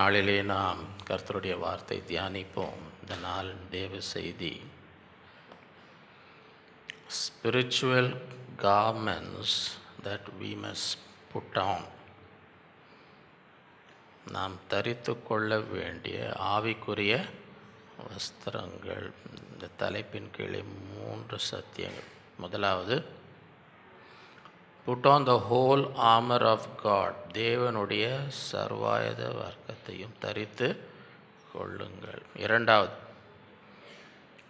நாளிலே நாம் கர்த்தருடைய வார்த்தை தியானிப்போம். இந்த நாள் தேவ செய்தி, spiritual garments that we must put on. நாம் தரித்து கொள்ள வேண்டிய ஆவிக்குரிய வஸ்திரங்கள். இந்த தலைப்பின் கீழே 3 சத்தியங்கள். முதலாவது, put on the whole armor of God. தேவனுடைய சர்வாயுத வர்க்கத்தையும் தரித்து கொள்ளுங்கள். இரண்டாவது,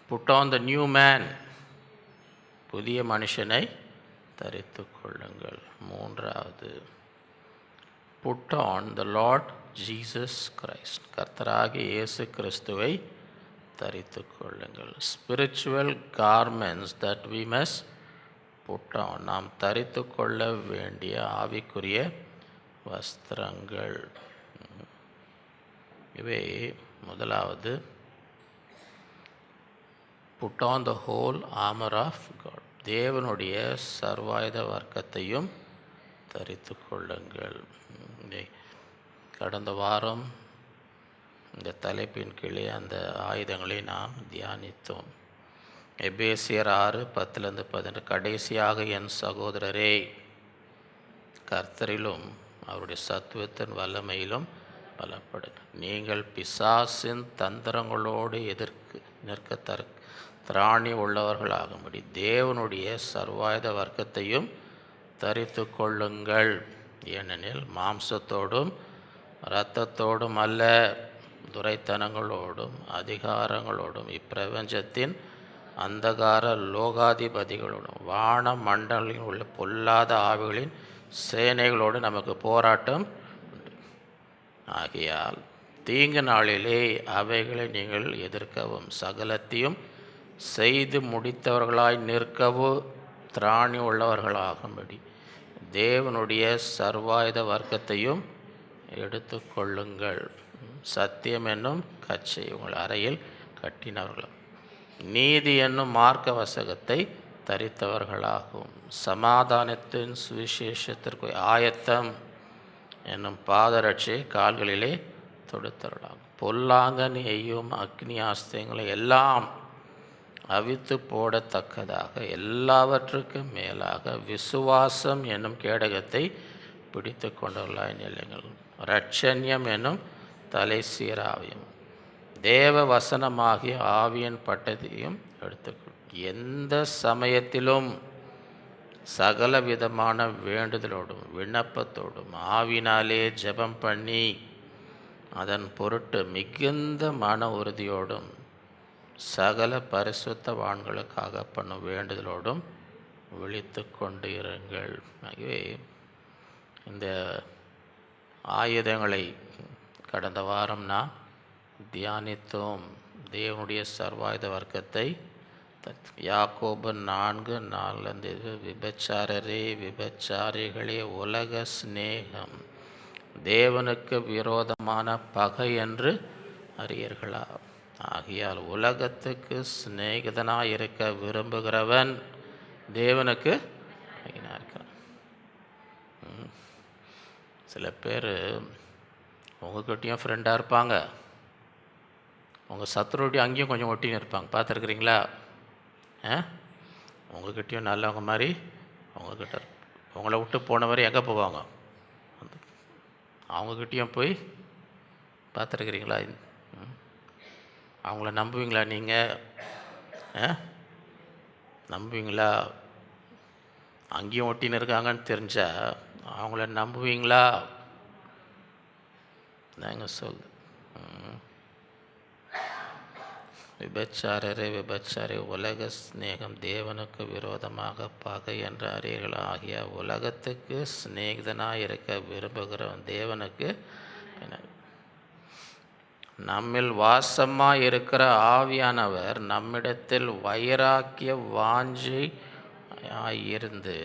put on the new man. புதிய மனுஷனை தரித்து கொள்ளுங்கள். மூன்றாவது, put on the Lord Jesus Christ. கர்த்தராகிய இயேசு கிறிஸ்துவை தரித்து கொள்ளுங்கள். Spiritual garments that we must put on. நாம் தரித்து கொள்ள வேண்டிய ஆவிக்குரிய வஸ்திரங்கள் இவை. முதலாவது, put on the whole armor of God. தேவனுடைய சர்வாயுத வர்க்கத்தையும் தரித்து கொள்ளுங்கள். கடந்த வாரம் இந்த தலைப்பின் கீழே அந்த ஆயுதங்களை நாம் தியானித்தோம். எபேசியர் 6:10-12. கடைசியாக என் சகோதரரே, கர்த்தரிலும் அவருடைய சத்துவத்தின் வல்லமையிலும் பலப்படு. நீங்கள் பிசாசின் தந்திரங்களோடு நிற்க திராணி உள்ளவர்களாகும்படி தேவனுடைய சர்வாயுத வர்க்கத்தையும் தரித்து கொள்ளுங்கள். ஏனெனில் மாம்சத்தோடும் இரத்தத்தோடும் அல்ல, துரைத்தனங்களோடும் அதிகாரங்களோடும் இப்பிரபஞ்சத்தின் அந்தகார லோகாதிபதிகளோடும் வான மண்டலில் உள்ள பொல்லாத ஆவிகளின் சேனைகளோடு நமக்கு போராட்டம் உண்டு. ஆகையால் தீங்கு நாளிலே அவைகளை நீங்கள் எதிர்க்கவும் சகலத்தையும் செய்து முடித்தவர்களாய் நிற்கவும் திராணி உள்ளவர்களாகும்படி தேவனுடைய சர்வாயுத வர்க்கத்தையும் எடுத்து கொள்ளுங்கள். சத்தியம் என்னும் கச்சை உங்கள் அறையில் கட்டினவர்கள், நீதி என்னும் மார்க்க வசகத்தை தரித்தவர்களாகும், சமாதானத்தின் சுவிசேஷத்திற்கு ஆயத்தம் என்னும் பாதரட்சை கால்களிலே தொடுத்தவர்களாகும், பொல்லாங்கனையும் அக்னி ஆஸ்தியங்களை எல்லாம் அவித்து போடத்தக்கதாக எல்லாவற்றுக்கும் மேலாக விசுவாசம் என்னும் கேடகத்தை பிடித்து கொண்டவர்களாய் நிலைகள், இரட்சண்யம் என்னும் தலை சீராவையும் தேவ வசனமாகிய ஆவியின் பட்டத்தையும் எடுத்துக்கொள். எந்த சமயத்திலும் சகல விதமான வேண்டுதலோடும் விண்ணப்பத்தோடும் ஆவினாலே ஜெபம் பண்ணி அதன் பொருட்டு மிகுந்த மன உறுதியோடும் சகல பரிசுத்தவான்களுக்காக பண்ணும் வேண்டுதலோடும் விழித்து கொண்டு இருங்கள். ஆகவே இந்த ஆயுதங்களை கடந்த வாரம் நான் தியானித்தோம். தேவனுடைய சர்வாயுத வர்க்கத்தை யாக்கோபு 4:4. விபச்சாரரே, விபச்சாரிகளே, உலக சிநேகம் தேவனுக்கு விரோதமான பகை என்று அறியீர்களா? ஆகையால் உலகத்துக்கு சிநேகிதனாய் இருக்க விரும்புகிறவன் தேவனுக்கு இருக்கிறான். சில பேர் உங்கள்கிட்டையும் ஃப்ரெண்டாக இருப்பாங்க, உங்கள் சத்துருடைய அங்கேயும் கொஞ்சம் ஒட்டின்னு இருப்பாங்க. பார்த்துருக்குறீங்களா? உங்கள்கிட்டையும் நல்லவங்க மாதிரி உங்கள்கிட்ட உங்களை விட்டு போனவரை எங்கே போவாங்க? அவங்கக்கிட்டேயும் போய் பார்த்துருக்குறீங்களா? அவங்கள நம்புவீங்களா? நீங்கள் நம்புவீங்களா? அங்கேயும் ஒட்டின்னு இருக்காங்கன்னு தெரிஞ்சால் அவங்கள நம்புவீங்களா? நாங்கள் சொல்லு. விபச்சாரரே, விபச்சாரி, உலக சிநேகம் தேவனுக்கு விரோதமாக பகை என்ற அறியர்கள் ஆகிய உலகத்துக்கு சிநேகிதனாக இருக்க விரும்புகிறவன் தேவனுக்கு நம்மில் வாசமாக இருக்கிற ஆவியானவர் நம்மிடத்தில் வைராக்கிய வாஞ்சி இருந்து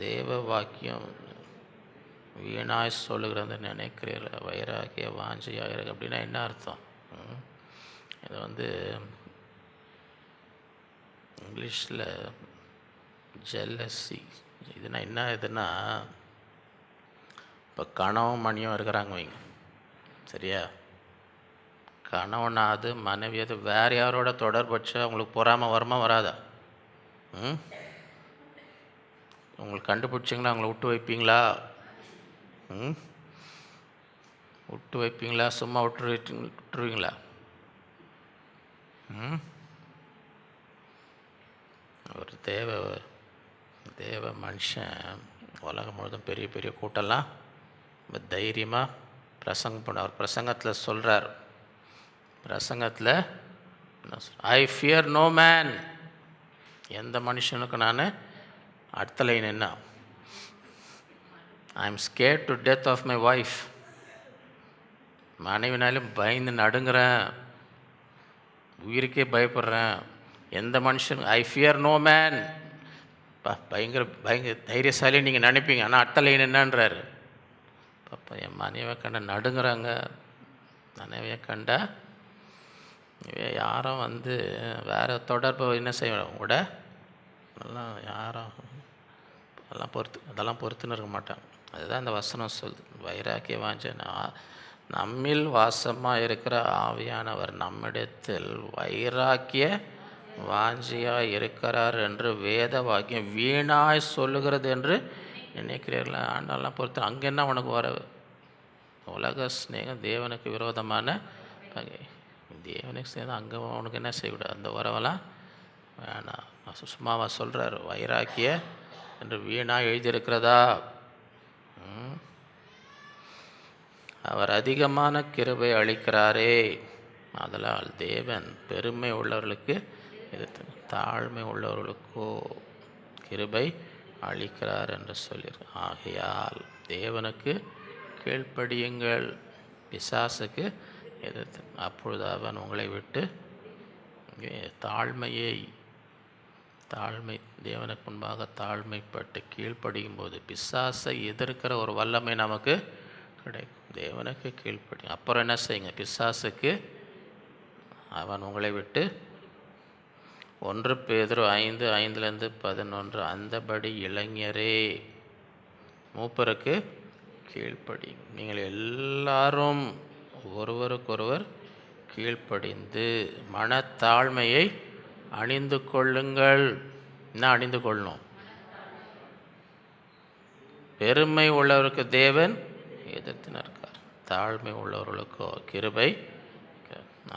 தேவ வாக்கியம் வீணாய் சொல்லுகிறது நினைக்கிறீர்கள். வைராக்கிய வாஞ்சியாக இருக்கு அப்படின்னா என்ன அர்த்தம்? இது இங்கிலீஷில் ஜெல்லசி. இதுனா இப்போ கணவன் மணியும் இருக்கிறாங்க வைங்க, சரியா? கணவனாவது மனைவியாவது வேறு யாரோட தொடர்பு வச்சா உங்களுக்கு பொறாமை வருமா வராதா? உங்களுக்கு கண்டுபிடிச்சிங்களா அவங்கள விட்டு வைப்பீங்களா? விட்டு வைப்பீங்களா? சும்மா விட்டுருவீங்களா? ஒரு தேவ மனுஷன் உலகம் முழுதும் பெரிய பெரிய கூட்டம்லாம் ரொம்ப தைரியமாக பிரசங்கம் பண்ண. அவர் பிரசங்கத்தில் சொல்கிறார், பிரசங்கத்தில் ஐ ஃபியர் நோ மேன். எந்த மனுஷனுக்கும் நான் அடுத்த லைன் என்ன, I am scared to death of my wife. மனைவினாலும் பயந்து நடுங்கிறேன், உயிருக்கே பயப்படுறேன். எந்த மனுஷன் ஐ ஃபியர் நோ மேன். பயங்கர தைரியசாலி நீங்கள் நினைப்பீங்க, ஆனால் அடுத்த லைன் என்னன்றாரு, பாப்பா என் மனைவியை கண்ட நடுங்கிறாங்க. மனைவியை கண்டா யாரும் வேறு தொடர்பு என்ன செய்வோம் கூட அதெல்லாம் யாரும் அதெல்லாம் பொறுத்துன்னு இருக்க மாட்டாங்க. அதுதான் இந்த வசனம் சொல்லுது. வைராக்கிய வாஞ்சனை, நம்மில் வாசமாக இருக்கிற ஆவியானவர் நம்மிடத்தில் வைராக்கிய வாஞ்சியாக இருக்கிறார் என்று வேத வாக்கியம் வீணாய் சொல்லுகிறது என்று நினைக்கிறீர்களா? ஆண்டெல்லாம் பொறுத்து அங்கே என்ன உனக்கு வர உலக ஸ்நேகம் தேவனுக்கு விரோதமான பகை. தேவனுக்கு ஸ்நேகம் அங்கே உனக்கு என்ன செய்யக்கூடாது, அந்த உறவெல்லாம் வேணாம். சும்மாவா சொல்கிறார், வைராக்கிய என்று வீணாக எழுதியிருக்கிறதா? அவர் அதிகமான கிருபை அளிக்கிறாரே, அதனால் தேவன் பெருமை உள்ளவர்களுக்கு தாழ்மை உள்ளவர்களுக்கோ கிருபை அளிக்கிறார் என்று சொல்லியிருக்கு. ஆகையால் தேவனுக்கு கீழ்ப்படியுங்கள், பிசாசுக்கு எதிர்த்து, அப்பொழுது அவன் உங்களை விட்டு தாழ்மை தேவனுக்கு முன்பாக தாழ்மைப்பட்டு கீழ்ப்படியும் போது பிசாசை எதிர்க்கிற ஒரு வல்லமை நமக்கு கிடைக்கும். தேவனுக்கு கீழ்ப்படி. அப்புறம் என்ன செய்யுங்க, பிசாசுக்கு அவன் உங்களை விட்டு 1 பேதுரு 5:5-11 அந்தபடி இளைஞரே மூப்பருக்கு கீழ்ப்படி. நீங்கள் எல்லாரும் ஒருவருக்கொருவர் கீழ்ப்படிந்து மனத்தாழ்மையை அணிந்து கொள்ளுங்கள். என்ன அணிந்து கொள்ளணும்? பெருமை உள்ளவருக்கு தேவன் எதிர்த்து நிற்கார், தாழ்மை உள்ளவர்களுக்கோ கிருபை.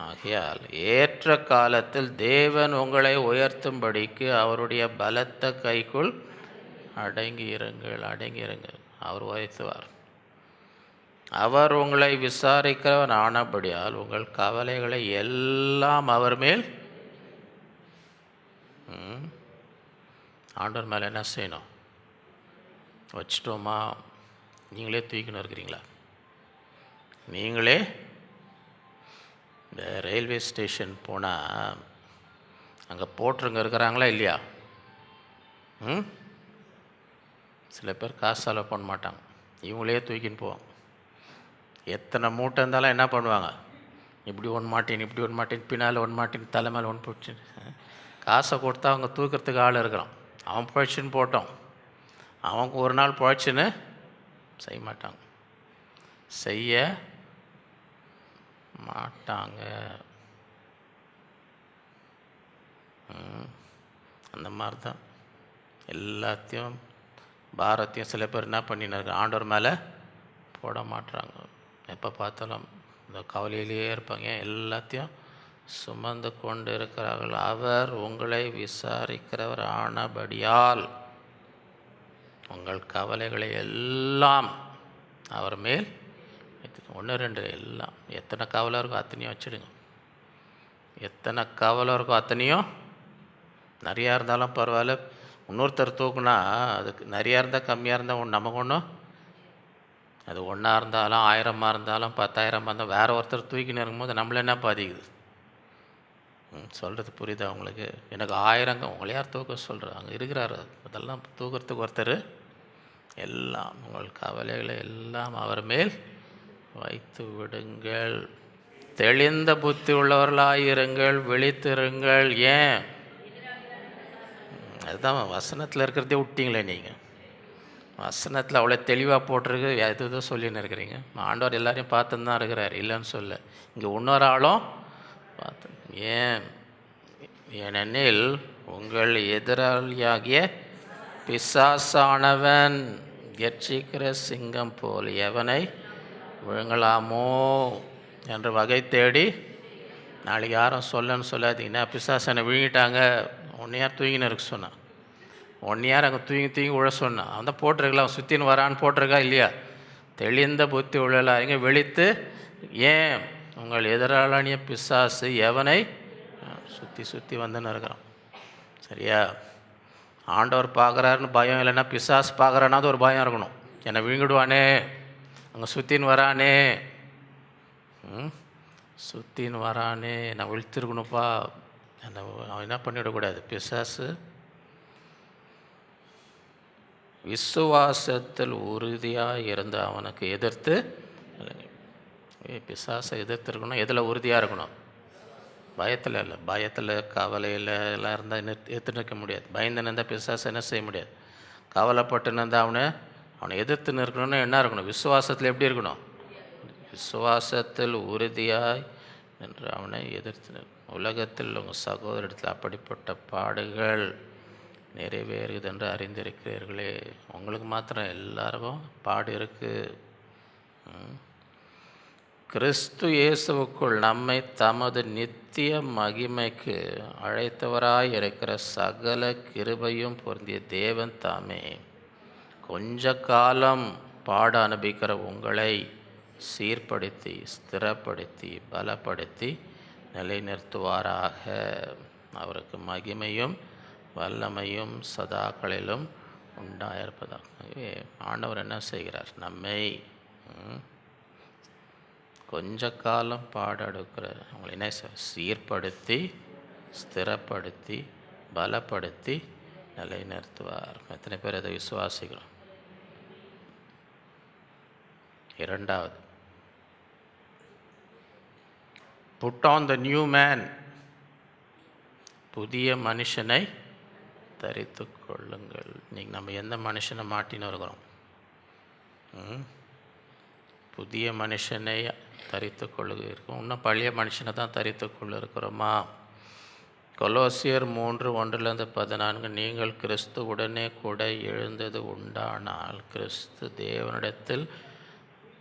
ஆகையால் ஏற்ற காலத்தில் தேவன் உங்களை உயர்த்தும்படிக்கு அவருடைய பலத்த கைக்குள் அடங்கி இருங்கள். அவர் உயர்த்துவார். அவர் உங்களை விசாரிக்கிறவர் ஆனபடியால் உங்கள் கவலைகளை எல்லாம் அவர் மேல் ஆண்டவர் மேலே என்ன செய்யணும்? வச்சிட்டோமா? நீங்களே தூக்கின்னு இருக்கிறீங்களா? நீங்களே இந்த ரயில்வே ஸ்டேஷன் போனால் அங்கே போட்டுருங்க இருக்கிறாங்களா இல்லையா? சில பேர் காசு செலவு பண்ண மாட்டாங்க, இவங்களே தூக்கின்னு போவாங்க. எத்தனை மூட்டை இருந்தாலும் என்ன பண்ணுவாங்க, இப்படி ஒன்று மாட்டேன் பின்னால் ஒன்று மாட்டேன் தலை மேலே ஒன்று போச்சு. காசை கொடுத்தா அவங்க தூக்கிறதுக்கு ஆள் இருக்கிறான். அவன் பொழைச்சின்னு போட்டோம், அவங்க ஒரு நாள் பொழைச்சின்னு செய்ய மாட்டாங்க, செய்ய மாட்டாங்க. அந்த மாதிரி தான் எல்லாத்தையும் பாரத்தையும் சில பேர் என்ன பண்ணினாங்க, ஆண்டவர் மேலே போட மாட்டுறாங்க. எப்போ பார்த்தாலும் இந்த கவலையிலேயே இருப்பாங்க, எல்லாத்தையும் சுமந்து கொண்டு இருக்கிறார்கள். அவர் உங்களை விசாரிக்கிறவர் ஆனபடியால் உங்கள் கவலைகளை எல்லாம் அவர் மேல் 1 2 எல்லாம் எத்தனை கவலை இருக்கோ அத்தனையும் வச்சுடுங்க. எத்தனை கவலை இருக்கோ அத்தனையும், நிறையா இருந்தாலும் பரவாயில்ல, இன்னொருத்தர் தூக்குனா அதுக்கு நிறையா இருந்தால் கம்மியாக இருந்தால் நமக்கு ஒன்றும், அது 1 இருந்தாலும் 1000 இருந்தாலும் 10,000 இருந்தாலும் வேறு ஒருத்தர் தூக்கின்னு இருக்கும்போது நம்மள என்ன பாதிக்குது? சொல்கிறது புரியுதா உங்களுக்கு? எனக்கு 1000 உங்களை யார் தூக்க சொல்கிறார்? அங்கே இருக்கிறாரு, அதெல்லாம் தூக்கிறதுக்கு ஒருத்தர். எல்லாம் உங்கள் கவலைகளை எல்லாம் அவர் மேல் வைத்து விடுங்கள். தெளிந்த புத்தி உள்ளவர்களாயிருங்கள், விழித்திருங்கள். ஏன்? அதுதான் வசனத்தில் இருக்கிறதே விட்டீங்களே நீங்கள். வசனத்தில் அவ்வளோ தெளிவாக போட்டிருக்கு, எது எதோ சொல்லின்னு இருக்கிறீங்க. ஆண்டவர் எல்லாரையும் பார்த்துன்னு தான் இருக்கிறார், இல்லைன்னு சொல்ல. இங்கே இன்னொரு ஆளும் பார்த்து, ஏன் ஏனெனில் உங்கள் எதிராளியாகிய பிசாசானவன் கெர்ச்சிக்கிற சிங்கம் போல் எவனை விழுங்கலாமோ என்று வகை தேடி, நாளைக்கு யாரும் சொல்லன்னு சொல்லாதீங்கன்னா பிசாசனை விழுங்கிட்டாங்க, ஒன்று யார் தூங்கின்னு இருக்க சொன்னான், ஒன்று யார் அங்கே தூங்கி உழ சொன்னான், அவன் தான் போட்டிருக்கலாம், அவன் சுற்றின்னு வரான்னு போட்டிருக்கா இல்லையா? தெளிந்த புத்தி உள்ளாங்க வெளித்து, ஏன் உங்கள் எதிராளிய பிசாசு எவனை சுற்றி வந்துன்னு இருக்கிறான். சரியா? ஆண்டவர் பார்க்குறாருன்னு பயம் இல்லைன்னா பிசாசு பார்க்குறான்னா அது ஒரு பயம் இருக்கணும். என்னை விழுங்கிடுவானே, அங்கே சுற்றின்னு வரானே, சுற்றின்னு வரானே, நான் விழுத்திருக்கணுப்பா, அவன் என்ன பண்ணிவிடக்கூடாது. பிசாசு விசுவாசத்தில் உறுதியாக இருந்து அவனுக்கு எதிர்த்து, பிசாசை எதிர்த்து எதில் உறுதியாக இருக்கணும்? பயத்தில் இல்லை. பயத்தில் கவலையில் எல்லாம் இருந்தால் எதிர்த்து நிற்க முடியாது. பயந்து நின்றா பிசாசை என்ன செய்ய முடியாது. கவலைப்பட்டு நின்றா அவனை எதிர்த்து நிற்கணும்னு என்ன இருக்கணும்? விசுவாசத்தில் எப்படி இருக்கணும்? விசுவாசத்தில் உறுதியாய் என்று அவனை எதிர்த்து உலகத்தில் உங்கள் சகோதரத்தில் அப்படிப்பட்ட பாடுகள் நிறைவேறுது என்று அறிந்திருக்கிறீர்களே. உங்களுக்கு மாத்திரம் எல்லாருக்கும் பாடு இருக்குது. கிறிஸ்து இயேசுவுக்குள் நம்மை தமது நித்திய மகிமைக்கு அழைத்தவராய் இருக்கிற சகல கிருபையும் பொருந்திய தேவன் தாமே கொஞ்ச காலம் பாட அனுபவிக்கிற உங்களை சீர்படுத்தி ஸ்திரப்படுத்தி பலப்படுத்தி நிலைநிறுத்துவாராக. அவருக்கு மகிமையும் வல்லமையும் சதாக்களிலும் உண்டாயிருப்பதாகவே ஆண்டவர் என்ன செய்கிறார்? நம்மை கொஞ்ச காலம் பாடெடுக்கிற அவங்களை என்ன சீர்படுத்தி ஸ்திரப்படுத்தி பலப்படுத்தி நிலைநிறுத்துவார். எத்தனை பேர் அதை விசுவாசிக்கிறோம்? இரண்டாவது, put on the new man, புதிய மனுஷனை தரித்து கொள்ளுங்கள். இன்றைக்கி நம்ம எந்த மனுஷனை மாட்டின்னு இருக்கிறோம்? புதிய மனுஷனை தரித்து கொள்ளுகிறோம். இன்னும் பழைய மனுஷனை தான் தரித்து கொள்ள இருக்கிறோமா? கொலோசியர் 3:1-14, நீங்கள் கிறிஸ்து உடனே கூட எழுந்தது உண்டானால் கிறிஸ்து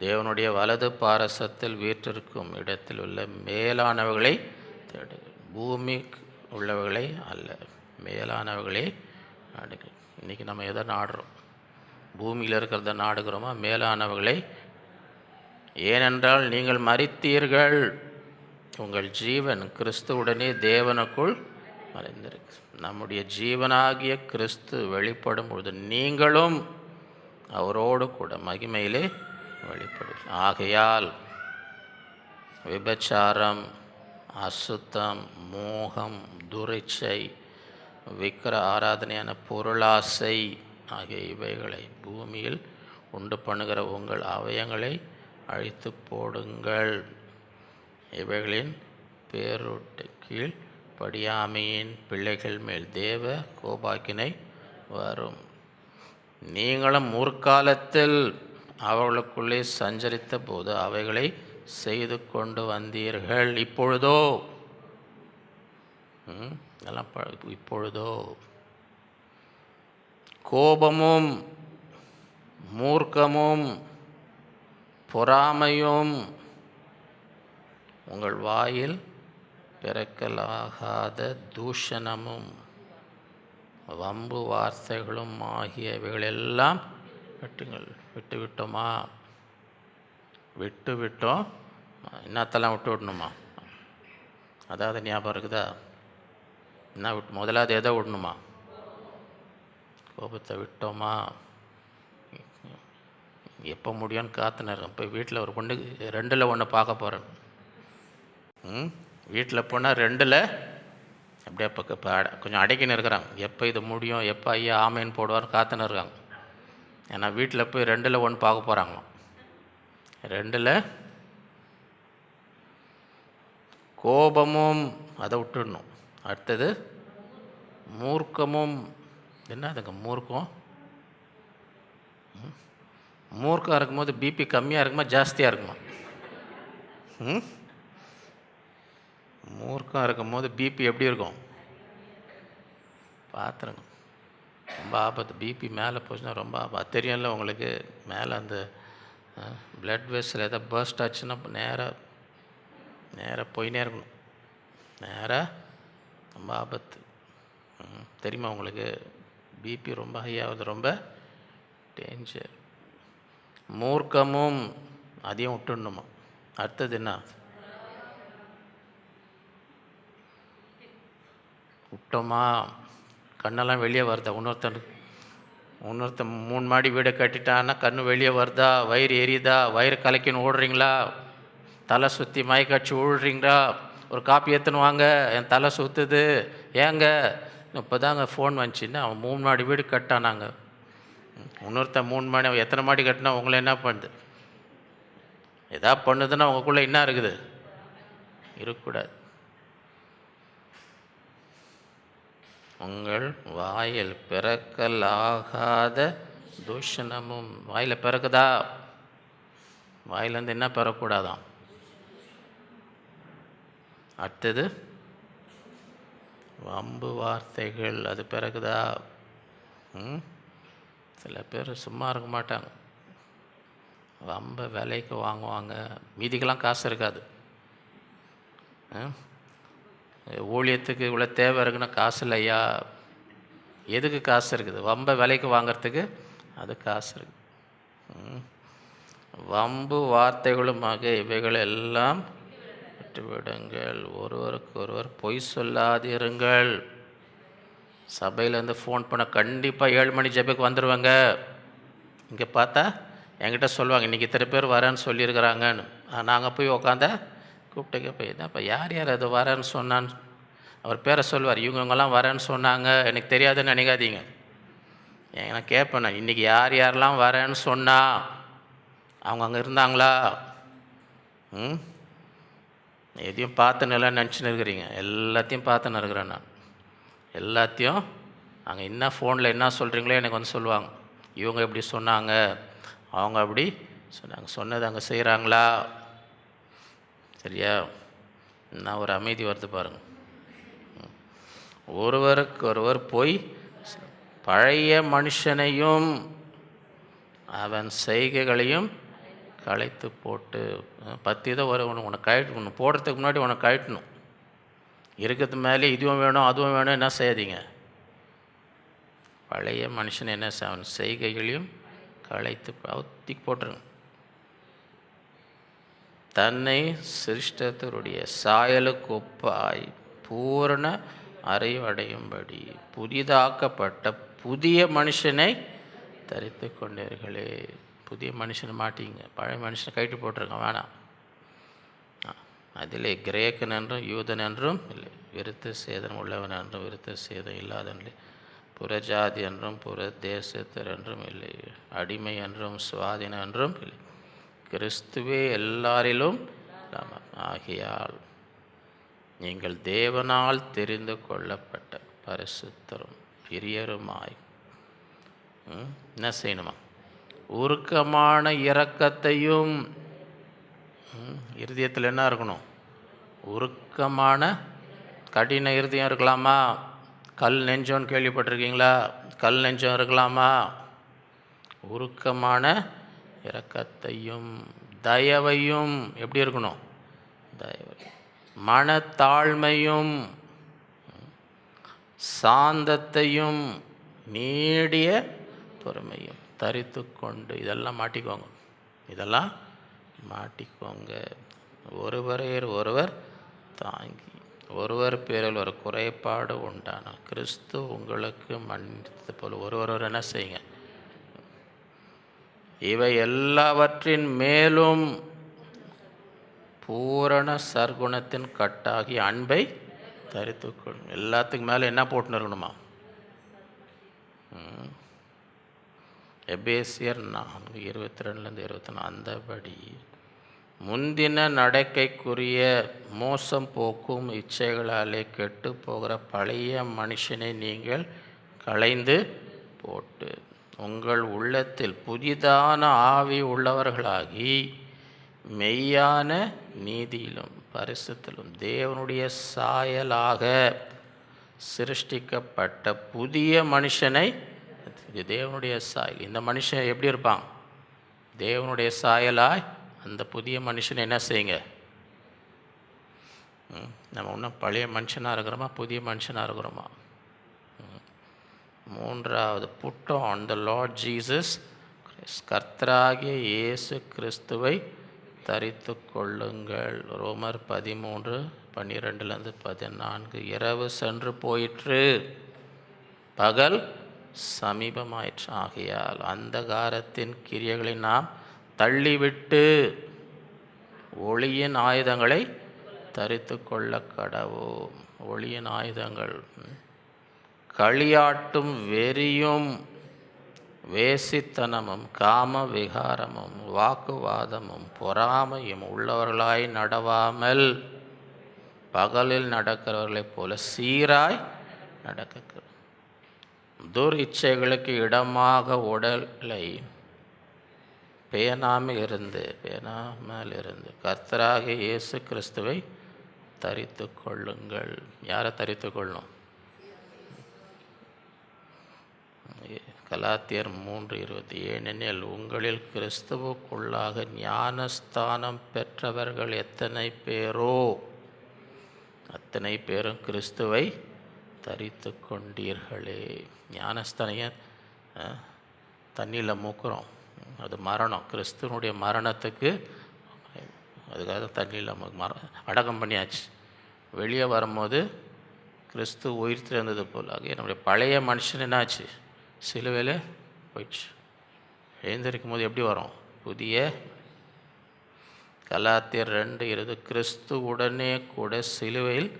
தேவனுடைய வலது பாரசத்தில் வீற்றிருக்கும் இடத்தில் உள்ள மேலானவர்களை தேடுங்கள். பூமி உள்ளவர்களை அல்ல, மேலானவர்களே நாடுகள். இன்றைக்கி நம்ம எதை நாடுறோம்? பூமியில் இருக்கிறத நாடுகிறோமா மேலானவர்களை? ஏனென்றால் நீங்கள் மரித்தீர்கள், உங்கள் ஜீவன் கிறிஸ்துவுடனே தேவனுக்குள் மறைந்திருக்கு. நம்முடைய ஜீவனாகிய கிறிஸ்து வெளிப்படும் பொழுது நீங்களும் அவரோடு கூட மகிமையிலே வெளிப்படும். ஆகையால் விபச்சாரம், அசுத்தம், மோகம், துரைச்சை, விக்கிர ஆராதனையான பொருளாசை ஆகிய இவைகளை பூமியில் உண்டு பண்ணுகிற உங்கள் அவயங்களை அழித்து போடுங்கள். இவைகளின் பேரொட்டு கீழ் படியாமையின் பிள்ளைகள் மேல் தேவ கோபாக்கினை வரும். நீங்களும் முற்காலத்தில் அவர்களுக்குள்ளே சஞ்சரித்த போது அவைகளை செய்து கொண்டு வந்தீர்கள். இப்பொழுதோ கோபமும் மூர்க்கமும் பொறாமையும் உங்கள் வாயில் பிறக்கலாகாத தூஷணமும் வம்பு வார்த்தைகளும் ஆகியவைகளெல்லாம் விட்டுவிட்டோமா? விட்டோம். என்னத்தெல்லாம் விட்டு விடணுமா? அதாவது ஞாபகம் இருக்குதா? என்ன முதலாவது எதை விடணுமா? கோபத்தை விட்டோமா? எப்போ முடியும்னு காத்துன்னு இருக்கேன். இப்போ வீட்டில் ஒரு பொண்ணு 2ல் 1 பார்க்க போகிறேன். வீட்டில் போனால் 2ல் அப்படியே இப்போ கொஞ்சம் அடைக்கின்னு இருக்கிறாங்க. எப்போ இது முடியும், எப்போ ஐயா ஆமைன்னு போடுவார்னு காத்துன்னு இருக்காங்க. ஏன்னா வீட்டில் போய் 2ல் 1 பார்க்க போகிறாங்களாம். 2ல் கோபமும் அதை விட்டுடணும். அடுத்தது மூர்க்கமும். என்ன அதுங்க மூர்க்கம்? மூர்க்கம் இருக்கும்போது பிபி கம்மியாக இருக்குமா ஜாஸ்தியாக இருக்குமா? மூர்க்கம் இருக்கும்போது பிபி எப்படி இருக்கும் பார்த்துருங்க. ரொம்ப ஆபத்து. பிபி மேலே போச்சுன்னா ரொம்ப ஆபத்து. தெரியும்ல உங்களுக்கு, மேலே அந்த பிளட் வெசல் எதாவது பர்ஸ்ட் ஆச்சுன்னா நேராக போயினே இருக்கணும். நேராக ரொம்ப ஆபத்து. தெரியுமா உங்களுக்கு? பிபி ரொம்ப ஹை ஆகுது, ரொம்ப டேஞ்சர். மூர்க்கமும் அதையும் விட்டுடணுமா? அடுத்தது என்ன? விட்டோமா கண்ணெல்லாம் வெளியே வருதா? இன்னொருத்தன் 3 மாடி வீடை கட்டிட்டான்னா கண்ணு வெளியே வருதா? வயிறு எரியுதா? வயிறு கலக்கின்னு ஓடுறீங்களா? தலை சுற்றி மயக்காட்சி விழுறீங்களா? ஒரு காப்பி ஏற்றுன்னு வாங்க, என் தலை சுற்றுது. ஏங்க? இப்போ தாங்க ஃபோன் வந்துச்சுன்னா அவன் 3 மாடி வீடு கட்டானாங்க. இன்னொருத்தன் 3 மாடி, அவன் எத்தனை மாடி கட்டினா உங்களை என்ன பண்ணுது? எதா பண்ணுதுன்னா உங்களுக்குள்ளே என்ன இருக்குது? இருக்கக்கூடாது. உங்கள் வாயில் பிறக்கலாகாத தூஷணமும். வாயில் பிறக்குதா? வாயிலேருந்து என்ன பெறக்கூடாதான்? அடுத்தது வம்பு வார்த்தைகள். அது பிறகுதா? சில பேர் சும்மா இருக்க மாட்டாங்க, வம்ப விலைக்கு வாங்குவாங்க. மீதிக்கெல்லாம் காசு இருக்காது. ஊழியத்துக்கு இவ்வளோ தேவை இருக்குன்னா காசு இல்லையா? எதுக்கு காசு இருக்குது? வம்ப விலைக்கு வாங்கிறதுக்கு அது காசு இருக்குது. வம்பு வார்த்தைகளுமாக இவைகள் எல்லாம் விட்டுவிடுங்கள். ஒருவருக்கு ஒருவர் பொய் சொல்லாதிருங்கள். சபையிலேருந்து ஃபோன் பண்ண கண்டிப்பாக 7 மணி ஜெபக்கு வந்துடுவாங்க. இங்கே பார்த்தா என்கிட்ட சொல்லுவாங்க, இன்றைக்கி இத்தனை பேர் வரேன்னு சொல்லியிருக்கிறாங்கன்னு. நாங்கள் போய் உக்காந்த கூப்பிட்டுக்க போய் தான் இப்போ யார் அது வரேன்னு சொன்னான்னு அவர் பேரை சொல்லுவார். இவங்கெல்லாம் வரேன்னு சொன்னாங்க, எனக்கு தெரியாதுன்னு நினைக்காதீங்க. நான் கேட்பேன், நான் இன்றைக்கி யாரெல்லாம் வரேன்னு சொன்னால் அவங்க அங்கே இருந்தாங்களா? எதையும் பார்த்துன்னு எல்லாம் நினச்சின்னு இருக்கிறீங்க. எல்லாத்தையும் பார்த்துன்னு இருக்கிறேன் நான். எல்லாத்தையும் அங்கே என்ன ஃபோனில் என்ன சொல்கிறீங்களோ எனக்கு வந்து சொல்லுவாங்க. இவங்க இப்படி சொன்னாங்க, அவங்க அப்படி சொன்னாங்க. சொன்னது அங்கே செய்கிறாங்களா? சரியா? நான் ஒரு அமைதி வருது பாருங்கள். ஒருவருக்கு ஒருவர் போய் பழைய மனுஷனையும் அவன் செய்கைகளையும் களைத்து போட்டு 10 இதை உன்னை ஒன்று போடுறதுக்கு முன்னாடி உன்னை கழட்டணும். இருக்கிறது மேலே இதுவும் வேணும் அதுவும் வேணும் என்ன செய்யாதீங்க. பழைய மனுஷன் என்ன அவன் செய்கைகளையும் களைத்து தூக்கி போட்டுருங்க. தன்னை சிருஷ்டத்தருடைய சாயலுக்கு ஒப்பாய் பூரண அறிவடையும்படி புதிதாக்கப்பட்ட புதிய மனுஷனை தரித்து கொண்டீர்களே. புதிய மனுஷனை மாட்டிங்க, பழைய மனுஷனை கைட்டு போட்டிருங்க, வேணாம். அதிலே கிரேக்கன் என்றும் யூதன் என்றும் இல்லை, விருத்த சேதம் உள்ளவன் என்றும் விருத்த சேதம் இல்லாதன் இல்லை, புறஜாதி என்றும் புற தேசத்தர் என்றும் இல்லை, அடிமை என்றும் சுவாதீனம் என்றும் இல்லை, கிறிஸ்துவே எல்லாரிலும் ஆகியால் நீங்கள் தேவனால் தெரிந்து கொள்ளப்பட்ட பரிசுத்தரும் பிரியருமாய் என்ன செய்யணுமா? உருக்கமான இரக்கத்தையும். இருதயத்தில் என்ன இருக்கணும்? உருக்கமான. கடின இருதயம் இருக்கலாமா? கல் நெஞ்சோன்னு கேள்விப்பட்டிருக்கீங்களா? கல் நெஞ்சம் இருக்கலாமா? உருக்கமான இரக்கத்தையும் தயவையும். எப்படி இருக்கணும்? தயவை. மனத்தாழ்மையும் சாந்தத்தையும் நீடிய பொறுமையும் தரித்து கொண்டு. இதெல்லாம் மாட்டிக்கோங்க, இதெல்லாம் மாட்டிக்கோங்க. ஒருவரை ஒருவர் தாங்கி ஒருவர் பேரில் ஒரு குறைபாடு உண்டான கிறிஸ்து உங்களுக்கு மன்னித்தது போல ஒருவர் என்ன செய்யுங்க. இவை எல்லாவற்றின் மேலும் பூரண சர்க்குணத்தின் கட்டாகி அன்பை தரித்துக்கொள்ளும். எல்லாத்துக்கு மேலே என்ன போட்டுன்னு இருக்கணுமா? எபேசியர் 4:22-24. அந்தபடி முந்தின நடக்கைக்குரிய மோசம் போக்கும் இச்சைகளாலே கெட்டு போகிற பழைய மனுஷனை நீங்கள் களைந்து போட்டு உங்கள் உள்ளத்தில் புதிதான ஆவி உள்ளவர்களாகி மெய்யான நீதியிலும் பரிசுத்திலும் தேவனுடைய சாயலாக சிருஷ்டிக்கப்பட்ட புதிய மனுஷனை, இது தேவனுடைய சாயல். இந்த மனுஷன் எப்படி இருப்பான்? தேவனுடைய சாயலாய் அந்த புதிய மனுஷனை என்ன செய்யுங்க? நம்ம இன்னும் பழைய மனுஷனாக இருக்கிறோமா, புதிய மனுஷனாக இருக்கிறோமா? மூன்றாவது, put on the Lord Jesus, கர்த்தராகிய இயேசு கிறிஸ்துவை தரித்து கொள்ளுங்கள். ரோமர் 13:12-14. இரவு சென்று போயிற்று, பகல் சமீபமாயிற்று. ஆகையால் அந்தகாரத்தின் கிரியைகளை நாம் தள்ளிவிட்டு ஒளியின் ஆயுதங்களை தரித்து கொள்ள கடவோம். ஒளியின் ஆயுதங்கள் களியாட்டும் வெறியும் வேசித்தனமும் காம விகாரமும் வாக்குவாதமும் பொறாமையும் உள்ளவர்களாய் நடவாமல் பகலில் நடக்கிறவர்களைப் போல சீராய் நடக்க, துர் இச்சைகளுக்கு இடமாக உடலை பேணாமல் இருந்து கர்த்தராகிய இயேசு கிறிஸ்துவை தரித்து கொள்ளுங்கள். யாரை தரித்து கொள்ளணும்? கலாத்தியர் 3:20. ஏனெனில் உங்களில் கிறிஸ்துவுக்குள்ளாக ஞானஸ்தானம் பெற்றவர்கள் எத்தனை பேரோ அத்தனை பேரும் கிறிஸ்துவை தரித்து கொண்டீர்களே. ஞானஸ்தானிய தண்ணியில் மூக்குறோம், அது மரணம். கிறிஸ்துவனுடைய மரணத்துக்கு அதுக்காக தண்ணியில் அடக்கம் பண்ணியாச்சு. வெளியே வரும்போது கிறிஸ்து உயிர் திறந்தது போல நம்முடைய பழைய மனுஷன் என்னாச்சு? சிலுவையில் போயிடுச்சு. எழுந்திருக்கும் போது எப்படி வரும்? புதிய. கலாத்தியர் 2:20. கிறிஸ்து உடனே கூட சிலுவையில்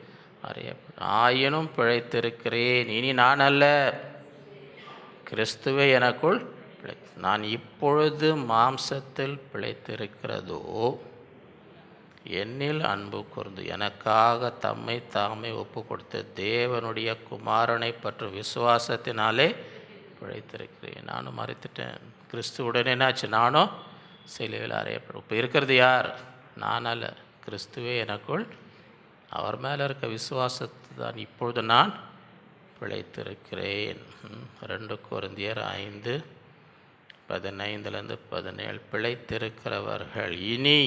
அறையப்படும். ஆயினும் பிழைத்திருக்கிறேன், இனி நான் அல்ல, கிறிஸ்துவே எனக்குள் நான் இப்பொழுது மாம்சத்தில் பிழைத்திருக்கிறதோ என்னில் அன்பு கூர்ந்து எனக்காக தம்மை தாமே ஒப்பு கொடுத்த தேவனுடைய குமாரனை பற்றி விசுவாசத்தினாலே பிழைத்திருக்கிறேன். நானும் மறைத்துட்டேன். கிறிஸ்துவுடன் என்னாச்சு? நானும் சிலுவையில் அறையப்படும். இப்போ இருக்கிறது யார்? நான் அல்ல, கிறிஸ்துவே எனக்குள். அவர் மேலே இருக்க விசுவாசத்தை தான் இப்பொழுது நான் பிழைத்திருக்கிறேன். 2 கொரிந்தியர் 5:15-17. பிழைத்திருக்கிறவர்கள் இனி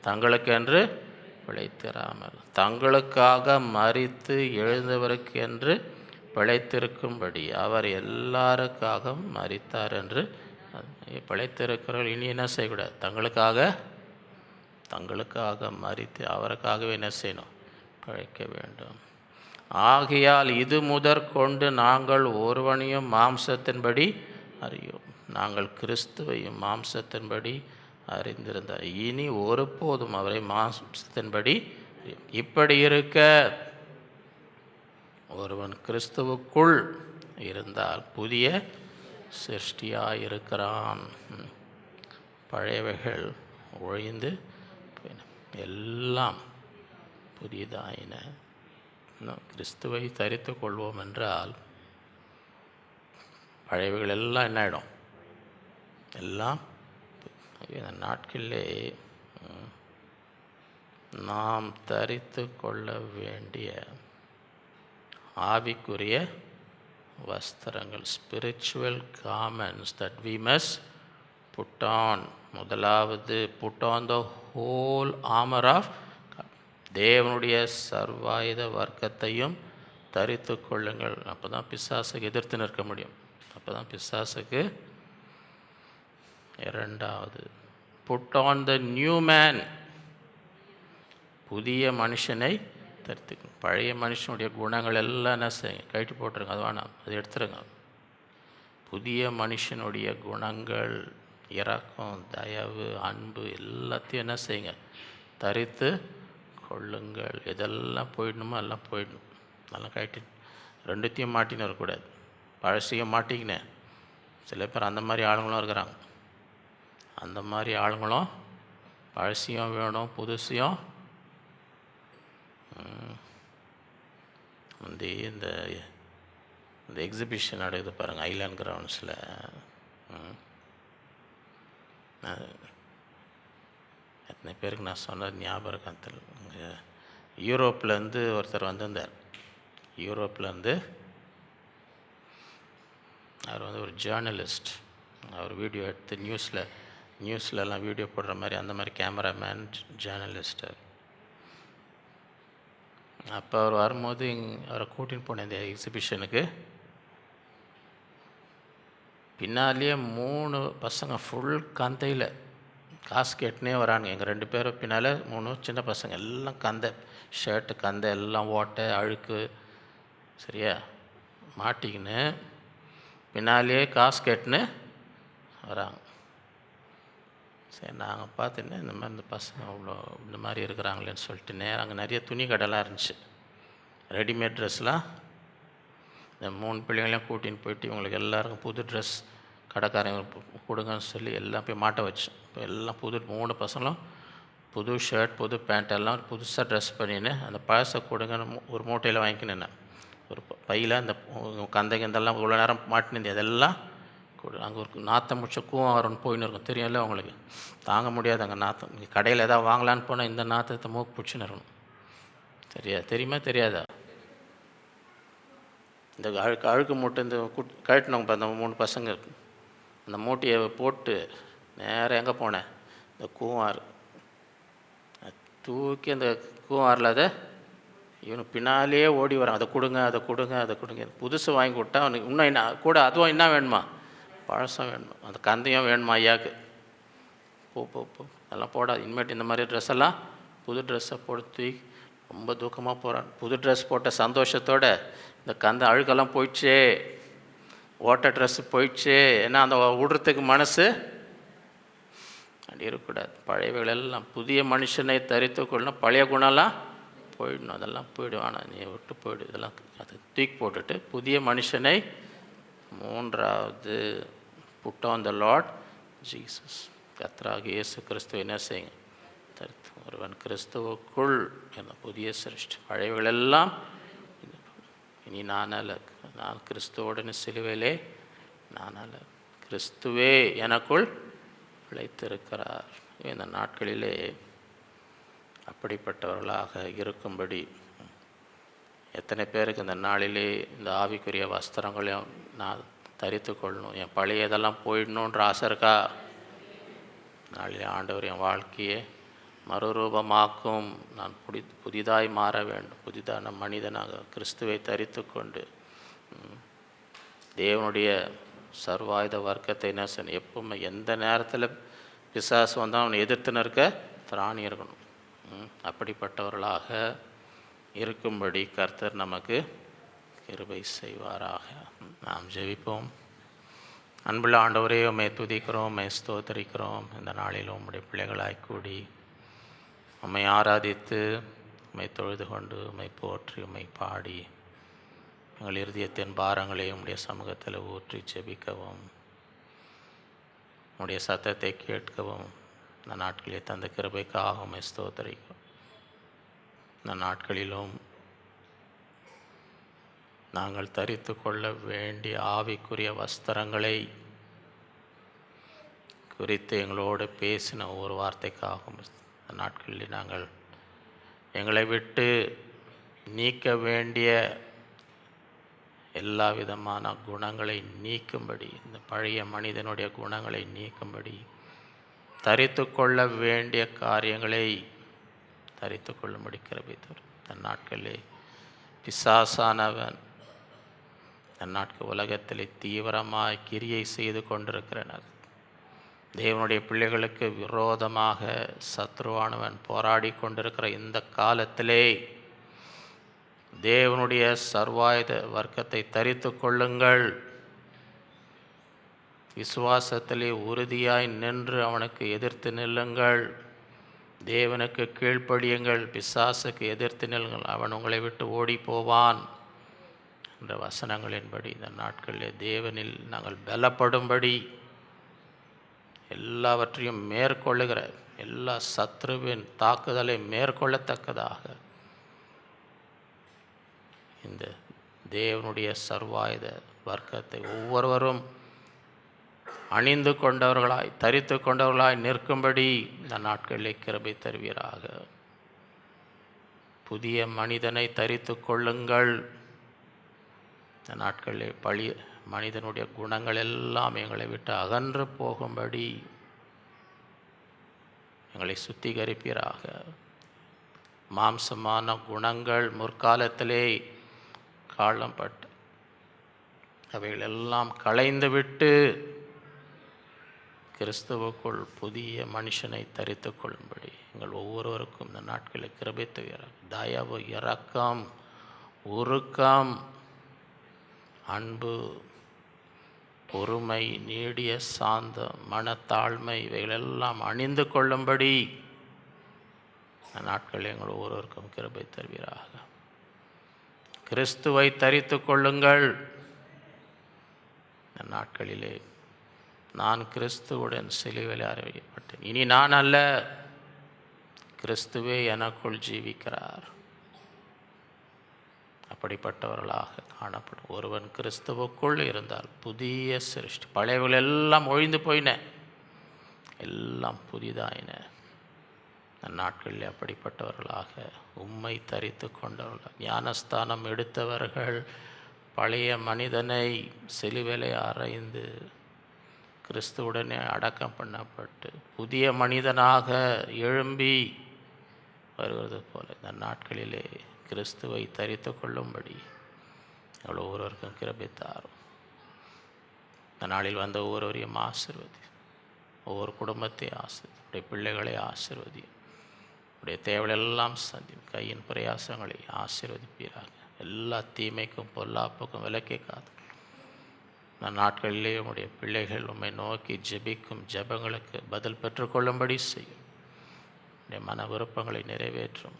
தங்களுக்கென்று பிழைத்திராமல் தங்களுக்காக மரித்து எழுந்தவருக்கென்று பிழைத்திருக்கும்படி அவர் எல்லாருக்காக மரித்தார் என்று. பிழைத்திருக்கிறவர்கள் இனி என்ன செய்யக்கூடாது? தங்களுக்காக மரித்து அவருக்காகவே என்ன செய்யணும்? பிழைக்க வேண்டும். ஆகையால் இது முதற்கொண்டு நாங்கள் ஒருவனையும் மாம்சத்தின்படி அறியோம். நாங்கள் கிறிஸ்துவையும் மாம்சத்தின்படி அறிந்திருந்தார், இனி ஒருபோதும் அவரை மாம்சத்தின்படி. இப்படி இருக்க ஒருவன் கிறிஸ்துவுக்குள் இருந்தால் புதிய சிருஷ்டியாயிருக்கிறான். பழையவைகள் ஒழிந்து எல்லாம் புதியதாயின. கிறிஸ்துவை தரித்து கொள்வோம் என்றால் பழையவைகள் எல்லாம் என்ன ஆகிடும்? எல்லாம் இந்த நாட்களிலே நாம் தரித்து கொள்ள வேண்டிய ஆவிக்குரிய வஸ்திரங்கள், spiritual garments that we must put on. முதலாவது, put on the whole armor of God. தேவனுடைய சர்வாயுத வர்க்கத்தையும் தரித்து கொள்ளுங்கள். அப்போ தான் பிசாசுக்கு எதிர்த்து நிற்க முடியும். அப்போ தான் பிசாசுக்கு. இரண்டாவது, put on the new man. புதிய மனுஷனை தரித்து. பழைய மனுஷனுடைய குணங்கள் எல்லாம் என்ன செய்யுங்க? கழட்டி போட்டுருங்க, அது வேணாம், அது எடுத்துருங்க. புதிய மனுஷனுடைய குணங்கள், இரக்கம், தயவு, அன்பு எல்லாத்தையும் என்ன செய்யுங்க? தரித்து கொள்ளுங்கள். எதெல்லாம் போயிடணுமோ எல்லாம் போயிடணும். அதெல்லாம் கழட்டி ரெண்டுத்தையும் மாட்டின்னு வரக்கூடாது. பழசையும் மாட்டிக்கினேன். சில பேர் அந்த மாதிரி ஆளுங்களும் இருக்கிறாங்க. அந்த மாதிரி ஆளுங்களும் பழசையும் வேணும், புதுசையும் இந்த இந்த எக்ஸிபிஷன் நடக்குது பாருங்கள் ஐலாண்ட் கிரவுண்ட்ஸில். எத்தனை பேருக்கு நான் சொன்னது ஞாபகம் இங்கே யூரோப்லேருந்து ஒருத்தர் வந்திருந்தார். யூரோப்லேருந்து அவர் ஒரு ஜேர்னலிஸ்ட். அவர் வீடியோ எடுத்து நியூஸ்லலாம் வீடியோ போடுற மாதிரி அந்த மாதிரி கேமராமேன் ஜேர்னலிஸ்ட். அப்போ அவர் வரும்போது அவரை கூட்டின்னு போனேன் இந்த எக்ஸிபிஷனுக்கு. பின்னாலேயே 3 பசங்க ஃபுல் கந்தையில் காசு கேட்டுனே வரானுங்க. எங்கள் 2 பேரும் பின்னால் 3 சின்ன பசங்க, எல்லாம் கந்தை, ஷர்ட்டு கந்தை, எல்லாம் ஓட்டை அழுக்கு, சரியா மாட்டிக்கின்னு பின்னாலேயே காசு கேட்டுன்னு வராங்க. சரி, நாங்கள் பார்த்துன்னு இந்த மாதிரி இந்த பசங்க அவ்வளோ இந்த மாதிரி இருக்கிறாங்களேன்னு சொல்லிட்டு நேரம் அங்கே நிறைய துணி கடைலாம் இருந்துச்சு. ரெடிமேட் ட்ரெஸ்லாம் இந்த 3 பிள்ளைங்களையும் கூட்டின்னு போயிட்டு இவங்களுக்கு எல்லாருக்கும் புது ட்ரெஸ் கடைக்காரங்க கொடுங்கன்னு சொல்லி எல்லாம் போய் மாட்ட வச்சு. இப்போ எல்லாம் 3 பசங்களும் புது ஷர்ட் புது பேண்ட் எல்லாம் புதுசாக ட்ரெஸ் பண்ணின்னு அந்த பழசை கொடுங்கன்னு ஒரு மூட்டையில் வாங்கிக்கினேன். ஒரு பையில் அந்த கந்தைங்கந்தெல்லாம் இவ்வளோ நேரம் மாட்டினது அதெல்லாம் அங்கே ஒரு நாற்றம் முடிச்ச கூவம் வரணும்னு போயின்னு இருக்கும், தெரியும்ல உங்களுக்கு. தாங்க முடியாது அங்கே நாற்றம். இங்கே கடையில் எதாவது வாங்கலான்னு போனால் இந்த நாற்றத்தை மூக்கு பிடிச்சின்னு இருக்கணும். தெரியுமா தெரியாதா? இந்த அழுக்கு மூட்டை இந்த கழட்டினவங்க அந்த 3 பசங்க அந்த மூட்டையை போட்டு நேராக எங்கே போனேன், இந்த கூவாறு தூக்கி அந்த கூவாரில் அதை இவனுக்கு பின்னாலே ஓடி வரான். அதை கொடுங்க அதை கொடுங்க அதை கொடுங்க. புதுசு வாங்கி கொடுத்தா அவனுக்கு இன்னும் என்ன கூட அதுவும் என்ன வேணுமா, பழசம் வேணுமா, அந்த கந்தையும் வேணுமா ஐயாவுக்கு. போ அதெல்லாம் போடாது இனிமேட்டு. இந்த மாதிரி ட்ரெஸ்ஸெல்லாம் புது ட்ரெஸ்ஸை போட்டு ரொம்ப தூக்கமாக போகிறான். புது ட்ரெஸ் போட்ட சந்தோஷத்தோடு இந்த கந்தை அழுக்கெல்லாம் போயிடுச்சே, ஓட்ட ட்ரெஸ்ஸு போயிடுச்சு, ஏன்னா அந்த விடுறதுக்கு மனசு அப்படி இருக்கக்கூடாது. பழையவைகளெல்லாம் புதிய மனுஷனை தரித்து கொள்ளணும், பழைய குணம்லாம் போயிடணும், அதெல்லாம் போயிடுவானா நீ விட்டு போயிடு. இதெல்லாம் அதை தூக்கி போட்டுட்டு புதிய மனுஷனை 3வது put on the Lord Jesus, கர்த்தராகிய இயேசு கிறிஸ்துவ என்ன செய்யுங்க தரித்து. ஒருவன் கிறிஸ்துவுக்குள் என்ன புதிய சிருஷ்டி, பழையவைகளெல்லாம் இனி நான் கிறிஸ்துவோடனே சிலுவையிலே நானால கிறிஸ்துவே எனக்குள் பிழைத்திருக்கிறார். இந்த நாட்களிலே அப்படிப்பட்டவர்களாக இருக்கும்படி எத்தனை பேருக்கு இந்த நாளிலே இந்த ஆவிக்குரிய வஸ்திரங்களையும் நான் தரித்து கொள்ளணும், என் பழையதெல்லாம் போயிடணுன்ற ஆசை இருக்கா? நாளிலே ஆண்டவர் என் வாழ்க்கையை மறுரூபமாக்கும், நான் புதிதாய் மாற வேண்டும், புதிதான மனிதனாக கிறிஸ்துவை தரித்து கொண்டு தேவனுடைய சர்வாயுத வர்க்கத்தை என்ன செய்யணும், எப்பவுமே எந்த நேரத்தில் பிசாசு வந்தால் அவனை எதிர்த்துன்னு இருக்க திராணி இருக்கணும். அப்படிப்பட்டவர்களாக இருக்கும்படி கர்த்தர் நமக்கு கிருபை செய்வாராக. நாம் ஜெபிப்போம். அன்புள்ள ஆண்டவரே, உம்மை துதிக்கிறோம், உம்மை ஸ்தோத்தரிக்கிறோம். இந்த நாளில் உம்முடைய பிள்ளைகளாய் கூடி உம்மை ஆராதித்து உம்மை தொழுது கொண்டு உம்மை போற்றி உம்மை பாடி எங்கள் இருதயத்தின் பாரங்களை உம்முடைய சமூகத்தில் ஊற்றி ஜெபிக்கவும் உம்முடைய சத்தத்தை கேட்கவும் இந்த நாட்களில் தந்த கிருபைக்காக உம்மை ஸ்தோத்தரிக்கிறோம். இந்த நாட்களிலும் நாங்கள் தரித்து கொள்ள வேண்டிய ஆவிக்குரிய வஸ்திரங்களை குறித்து எங்களோடு பேசின ஒவ்வொரு வார்த்தைக்காகவும் இந்த நாட்களில் நாங்கள் எங்களை விட்டு நீக்க வேண்டிய எல்லா விதமான குணங்களை நீக்கும்படி, இந்த பழைய மனிதனுடைய குணங்களை நீக்கும்படி தரித்து கொள்ள வேண்டிய காரியங்களை தரித்து கொள்ளும்படி கிருபை தரும். இந்த நாட்களில் பிசாசானவன் இந்த நாட்கள் உலகத்தில் தீவிரமாக கிரியை செய்து கொண்டிருக்கிறனர். தேவனுடைய பிள்ளைகளுக்கு விரோதமாக சத்ருவானவன் போராடி கொண்டிருக்கிற இந்த காலத்திலே தேவனுடைய சர்வாயுத வர்க்கத்தை தரித்து கொள்ளுங்கள். விசுவாசத்திலே உறுதியாய் நின்று அவனுக்கு எதிர்த்து நில்லுங்கள். தேவனுக்கு கீழ்ப்படியுங்கள், பிசாசுக்கு எதிர்த்து நில்லுங்கள், அவன் உங்களை விட்டு ஓடி போவான் என்ற வசனங்களின்படி இந்த நாட்களில் தேவனில் நாங்கள் பலப்படும்படி எல்லாவற்றையும் மேற்கொள்ளுகிற எல்லா சத்ருவின் தாக்குதலை மேற்கொள்ளத்தக்கதாக இந்த தேவனுடைய சர்வாயுத வர்க்கத்தை ஒவ்வொருவரும் அணிந்து கொண்டவர்களாய் தரித்து கொண்டவர்களாய் நிற்கும்படி இந்த நாட்களில் கிருபை தருவீராக. புதிய மனிதனை தரித்து கொள்ளுங்கள். இந்த நாட்களில் பழைய மனிதனுடைய குணங்கள் எல்லாம் எங்களை விட்டு அகன்று போகும்படி எங்களை சுத்திகரிப்பீராக. மாம்சமான குணங்கள் முற்காலத்திலே காலப்பட்டு அவைகளெல்லாம் களைந்துவிட்டு கிறிஸ்துவுக்குள் புதிய மனுஷனை தரித்து கொள்ளும்படி எங்கள் ஒவ்வொருவருக்கும் இந்த நாட்களில் கிருபை தருவீராக. தயவு, இரக்கம், உருக்கம், அன்பு, பொறுமை, நீடிய சாந்தம், மனத்தாழ்மை இவைகளெல்லாம் அணிந்து கொள்ளும்படி இந்த நாட்களில் எங்கள் ஒவ்வொருவருக்கும் கிருபை தருவீராக. கிறிஸ்துவை தரித்து கொள்ளுங்கள். இந்த நாட்களிலே நான் கிறிஸ்துவுடன் சிலுவையில் அறையப்பட்டேன், இனி நான் அல்ல, கிறிஸ்துவே எனக்குள் ஜீவிக்கிறார். அப்படிப்பட்டவர்களாக காணப்படும். ஒருவன் கிறிஸ்துவுக்குள் இருந்தால் புதிய சிருஷ்டி, பழையவர்கள் எல்லாம் ஒழிந்து போயின, எல்லாம் புதிதாயின. நாட்களில் அப்படிப்பட்டவர்களாக உம்மை தரித்து கொண்டவர்கள், ஞானஸ்தானம் எடுத்தவர்கள், பழைய மனிதனை சிலுவையிலே அறைந்து கிறிஸ்துவுடனே அடக்கம் பண்ணப்பட்டு புதிய மனிதனாக எழும்பி வருவது போல இந்த நாட்களிலே கிறிஸ்துவை தரித்து கொள்ளும்படி எவ்வளோ ஒவ்வொருவருக்கும் கிருபை தாரும். இந்த நாளில் வந்த ஒவ்வொருவரையும் ஆசீர்வதி, ஒவ்வொரு குடும்பத்தை ஆசீர்வதி, உடைய பிள்ளைகளை ஆசீர்வதி, உடைய தேவையெல்லாம் சந்தி, கையின் பிரயாசங்களை ஆசீர்வதிப்பீராக. எல்லா தீமைக்கும் பொல்லாப்புக்கும் விலக்கி காத்து இந்த நாட்களிலே உடைய பிள்ளைகள் உம்மை நோக்கி ஜெபிக்கும் ஜெபங்களுக்கு பதில் பெற்றுக்கொள்ளும்படி செய்யும். உடைய மன விருப்பங்களை நிறைவேற்றும்,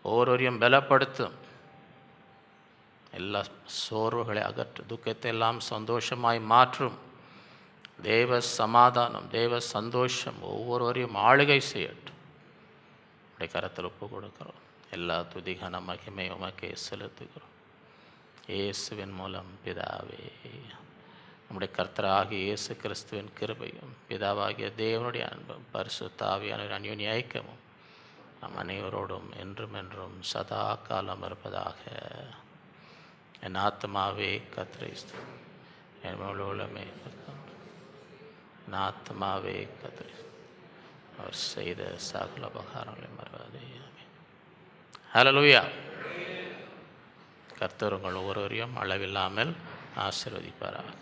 ஒவ்வொருவரையும் பலப்படுத்தும், எல்லா சோர்வுகளை அகற்று, துக்கத்தை எல்லாம் சந்தோஷமாய் மாற்றும். தேவ சமாதானம், தேவ சந்தோஷம் ஒவ்வொருவரையும் ஆளுகை செய்யட்டும். உடைய கரத்தில் ஒப்பு கொடுக்கிறோம். எல்லா துதிகான மகிமை உமக்கே செலுத்துகிறோம். இயேசுவின் மூலம் பிதாவே, நம்முடைய கர்த்தராகிய இயேசு கிறிஸ்துவின் கிருபையும் பிதாவாகிய தேவனுடைய அன்பும் பரிசுத்த ஆவியானவரின் அந்யோன்ய ஐக்கியமும் நம் அனைவரோடும் என்றும் என்றும் சதா காலம் இருப்பதாக. என் ஆத்மாவே கர்த்தரை ஸ்தோத்திரி, என் முழு உள்ளமே என் ஆத்மாவே கர்த்தரை அவர் செய்த சகல உபகாரங்களை மறவாதே. ஹல்லேலூயா. கர்த்தர் உங்கள் ஒவ்வொருவரையும் அளவில்லாமல் ஆசீர்வதிப்பாராக.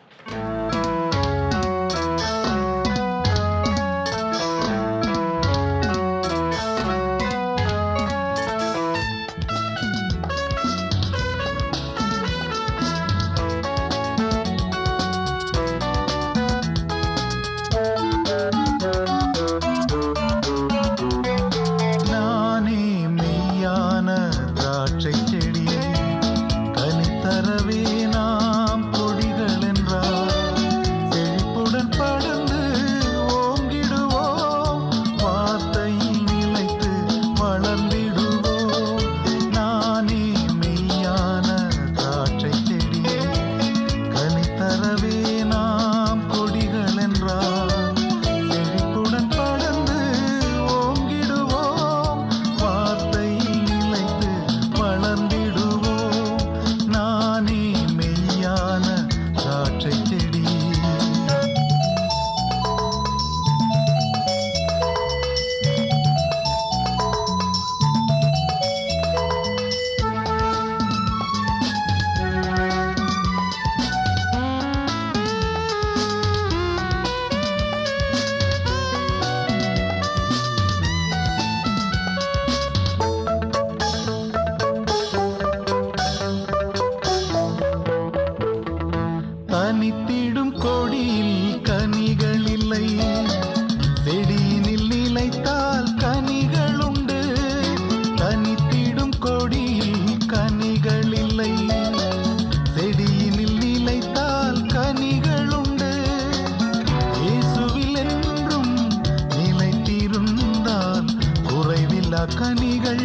கனிகள்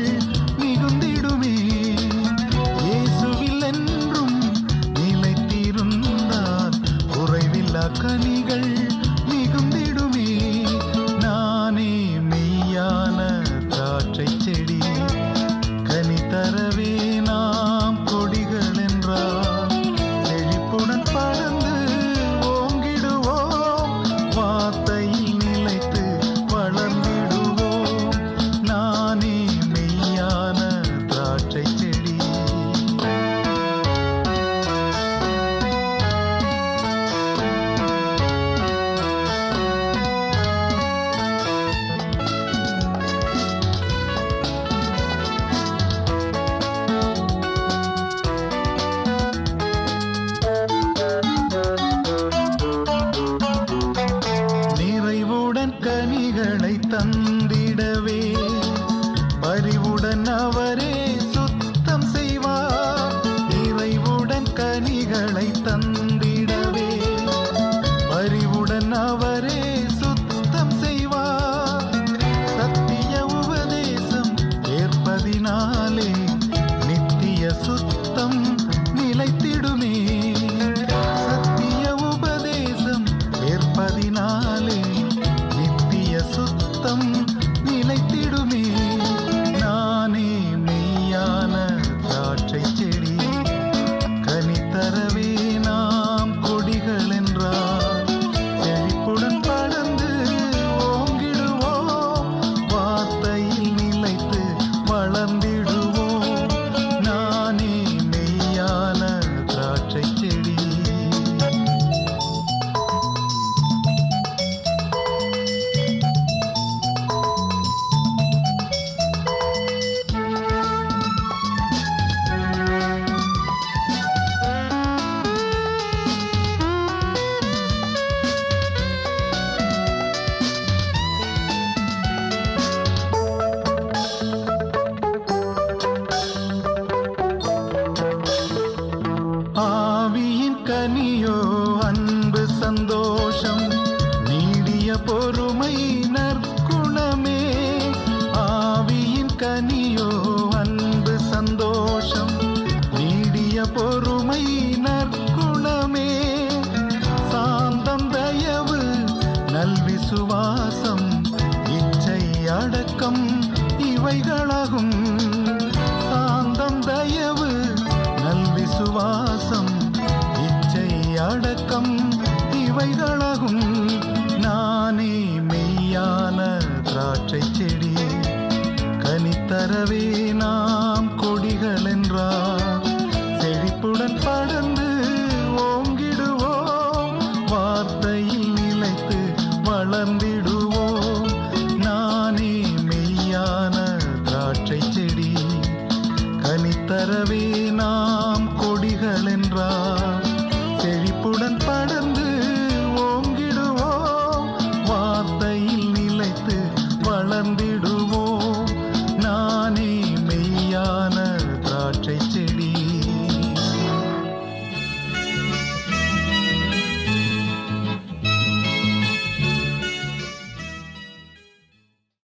மிகுந்திடுமே. இயேசுவில் என்றும் கனிகளை தந்திடவே பரிவுடன் அவரே சுத்தம் செய்வார். நிறைவுடன் கனிகளை தந்திடவே பரிவுடன் அவரே சுத்தம் செய்வார். சத்திய உபதேசம் ஏற்பதினாலே நித்திய சுத்தம் நிலைத்திடுமே. சத்திய உபதேசம் ஏற்பதினாலே நித்திய சுத்தம் நிலைத்திடுமே. நானே மெய்யான திராட்சை செடி, கனித்தரவே நாம் கொடிகள் என்றார். செழிப்புடன் படர்ந்து ஓங்கிடுவோம், வார்த்தையில் நிலைத்து வளர்ந்திடுவோம். நானே மெய்யான திராட்சை செடி. ஆவியின் கனியோ அன்பு சந்தோஷம் நீடிய பொறுமை நற்குணமே. ஆவியின் கனியோ அன்பு சந்தோஷம் நீடிய பொறுமை நற்குணமே. சாந்தம் தயவு நல்விசுவாசம் இச்சை அடக்கம் இவைகளாகும். சாந்தம் தயவு நல்விசுவாசம் இச்சை அடக்கம் இவைகளாகும். நானே மெய்யான திராட்சை செடி, கனித்தரவே